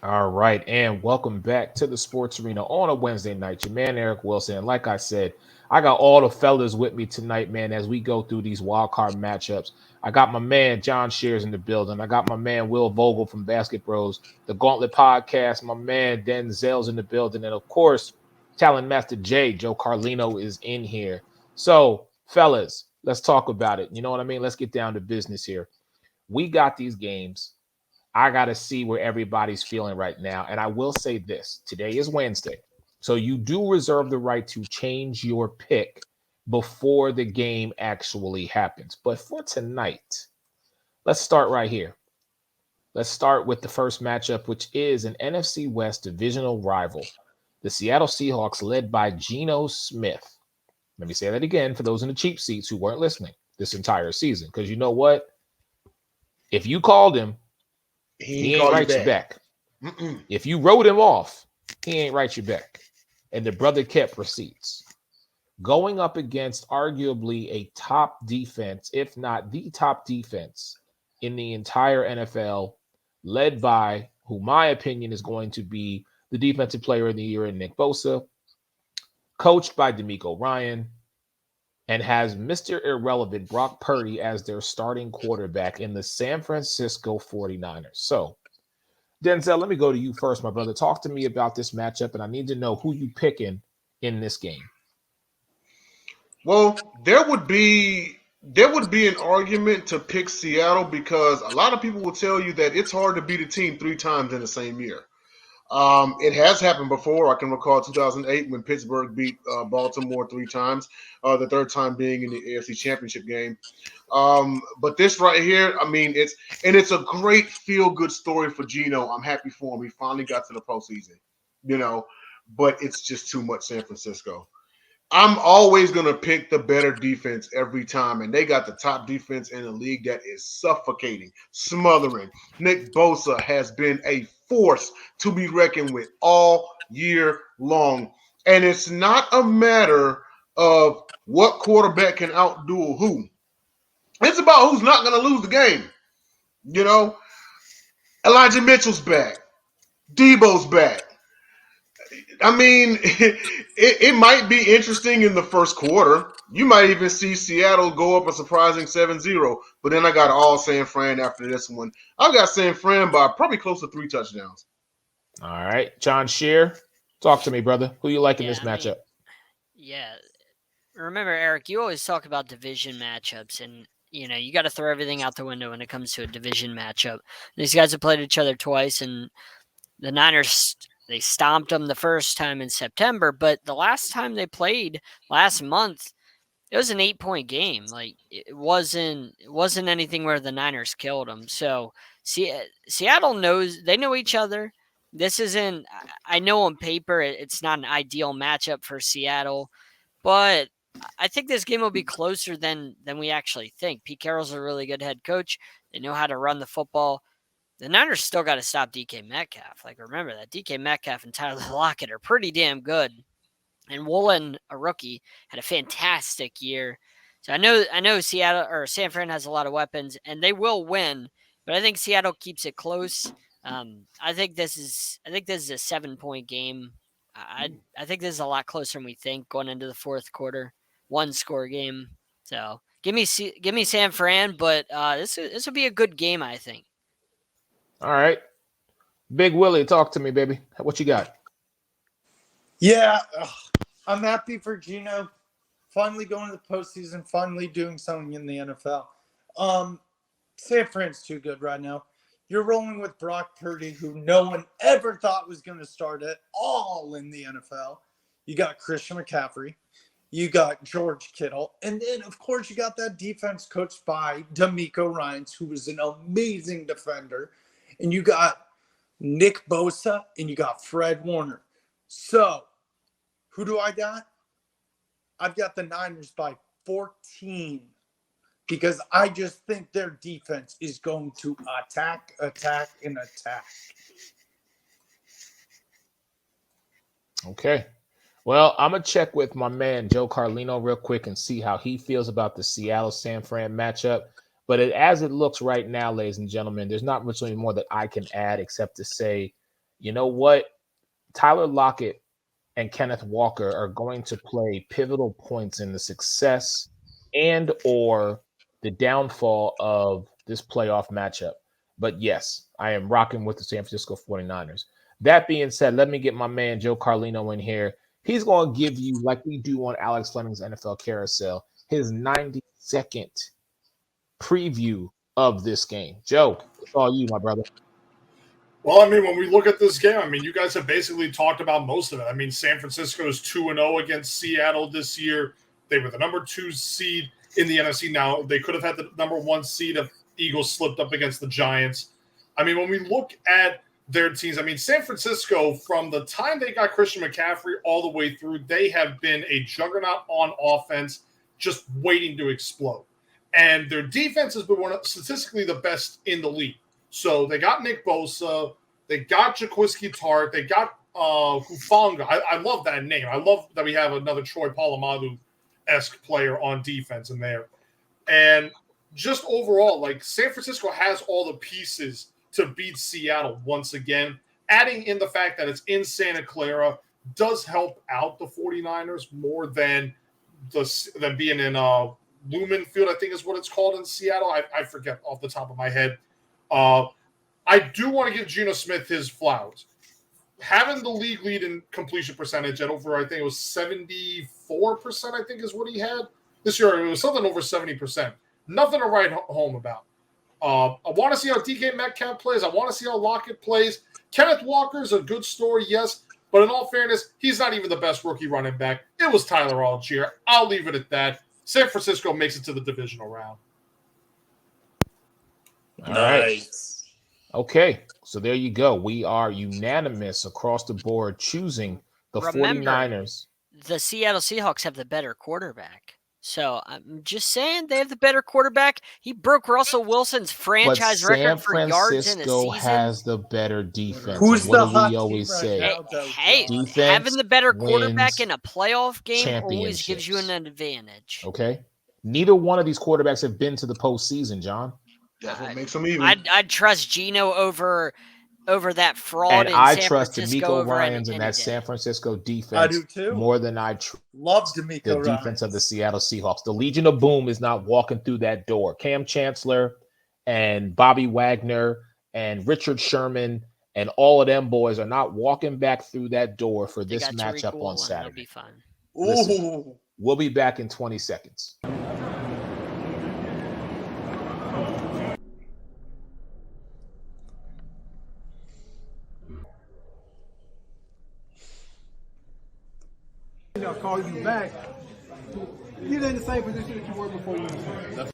All right, and welcome back to the Sports Arena on a Wednesday night. Your man Eric Wilson, and like I said, I got all the fellas with me tonight, man. As we go through these wild card matchups, I got my man John Shears in the building. I got my man Will Vogel from Basket Bros, the Gauntlet Podcast. My man Denzel's in the building, and of course, Talent Master Joe Carlino is in here. So, fellas, let's talk about it. You know what I mean? Let's get down to business here. We got these games. I got to see where everybody's feeling right now. And I will say this today is Wednesday. So you do reserve the right to change your pick before the game actually happens. But for tonight, let's start right here. Let's start with the first matchup, which is an NFC West divisional rival. The Seattle Seahawks, led by Geno Smith. Let me say that again for those in the cheap seats who weren't listening this entire season. Because you know what? If you called him, He he ain't ain't call you write you back. back. If you wrote him off, he ain't write you back. And the brother kept receipts. Going up against arguably a top defense, if not the top defense in the entire NFL, led by who my opinion is going to be the defensive player of the year in Nick Bosa, coached by DeMeco Ryan, and has Mr. Irrelevant Brock Purdy as their starting quarterback in the San Francisco 49ers. So, Denzel, let me go to you first, my brother. Talk to me about this matchup, and I need to know who you picking in this game. Well, there would be an argument to pick Seattle because a lot of people will tell you that it's hard to beat a team three times in the same year. It has happened before. I can recall 2008 when Pittsburgh beat Baltimore three times, the third time being in the AFC Championship game. But this right here, I mean, it's a great feel good story for Geno. I'm happy for him. He finally got to the postseason, you know, but it's just too much San Francisco. I'm always going to pick the better defense every time. And they got the top defense in the league that is suffocating, smothering. Nick Bosa has been a force to be reckoned with all year long. And it's not a matter of what quarterback can outdo who. It's about who's not going to lose the game. You know, Elijah Mitchell's back. Debo's back. I mean, it might be interesting in the first quarter. You might even see Seattle go up a surprising 7-0. But then I got all San Fran after this one. I got San Fran by probably close to 3 touchdowns. All right, John Shear, talk to me, brother. Who you like in Yeah, this I mean, matchup? yeah. Remember, Eric, you always talk about division matchups, and you got to throw everything out the window when it comes to a division matchup. These guys have played each other twice, and the Niners they stomped them the first time in September, but the last time they played last month, it was an 8-point game. Like it wasn't anything where the Niners killed them. So Seattle knows they know each other. This isn't. I know on paper it's not an ideal matchup for Seattle, but I think this game will be closer than we actually think. Pete Carroll's a really good head coach. They know how to run the football. The Niners still got to stop DK Metcalf. Like remember that DK Metcalf and Tyler Lockett are pretty damn good. And Woolen, a rookie, had a fantastic year. So I know Seattle or San Fran has a lot of weapons, and they will win. But I think Seattle keeps it close. I think this is a 7-point game. I think this is a lot closer than we think going into the fourth quarter. One score game. So give me San Fran, but this will be a good game. I think. All right, Big Willie, talk to me, baby. What you got? Yeah, I'm happy for Gino finally going to the postseason, finally doing something in the NFL. Um, San Fran's too good right now. You're rolling with Brock Purdy, who no one ever thought was going to start at all in the NFL. You got Christian McCaffrey. You got George Kittle. And then, of course, you got that defense coached by DeMeco Ryans, who was an amazing defender. And you got Nick Bosa, and you got Fred Warner. So, who do I got? I've got the Niners by 14 because I just think their defense is going to attack, and attack. Okay. Well, I'm gonna check with my man Joe Carlino real quick and see how he feels about the Seattle San Fran matchup. But as it looks right now, ladies and gentlemen, there's not much more that I can add except to say, you know what? Tyler Lockett and Kenneth Walker are going to play pivotal points in the success and or the downfall of this playoff matchup. But yes, I am rocking with the San Francisco 49ers. That being said, let me get my man Joe Carlino in here. He's going to give you, like we do on Alex Fleming's NFL Carousel, his 90-second preview of this game. Joe, it's all you, my brother. Well, I mean, when we look at this game, I mean, you guys have basically talked about most of it. I mean, San Francisco is 2-0 against Seattle this year. They were the number 2 seed in the NFC. Now, they could have had the number 1 seed if Eagles slipped up against the Giants. I mean, when we look at their teams, I mean, San Francisco, from the time they got Christian McCaffrey all the way through, they have been a juggernaut on offense, just waiting to explode. And their defense has been statistically the best in the league. So they got Nick Bosa, they got Jaquiski Tartt, they got Hufanga. I love that name. I love that we have another Troy Polamalu-esque player on defense in there. And just overall, like, San Francisco has all the pieces to beat Seattle once again. Adding in the fact that it's in Santa Clara does help out the 49ers more than being in Lumen Field, I think is what it's called in Seattle. I forget off the top of my head. I do want to give Geno Smith his flowers. Having the league lead in completion percentage at over, I think it was 74%, I think is what he had. This year, it was something over 70%. Nothing to write home about. I want to see how DK Metcalf plays. I want to see how Lockett plays. Kenneth Walker's a good story, yes. But in all fairness, he's not even the best rookie running back. It was Tyler Allgeier. I'll leave it at that. San Francisco makes it to the divisional round. All right. Okay, so there you go. We are unanimous across the board choosing the 49ers. The Seattle Seahawks have the better quarterback. So I'm just saying they have the better quarterback. He broke Russell Wilson's franchise record for yards in a season. San Francisco has the better defense. Who's what the do hot we team always right say? now, though, Hey, defense having the better quarterback wins in a playoff game always gives you an championships. advantage. Okay. Neither one of these quarterbacks have been to the postseason, John. That's what makes them even. I'd trust Geno over that fraud And in I San trust Francisco D'Amico over Ryans in any that day. San Francisco defense I do too. more than I Love D'Amico the defense of the Seattle Seahawks. The Legion of Boom is not walking through that door. Cam Chancellor and Bobby Wagner and Richard Sherman and all of them boys are not walking back through that door for this matchup on Saturday. They'll be fine. Listen, we'll be back in 20 seconds. I'll call you back. You're in the same position that you were before you.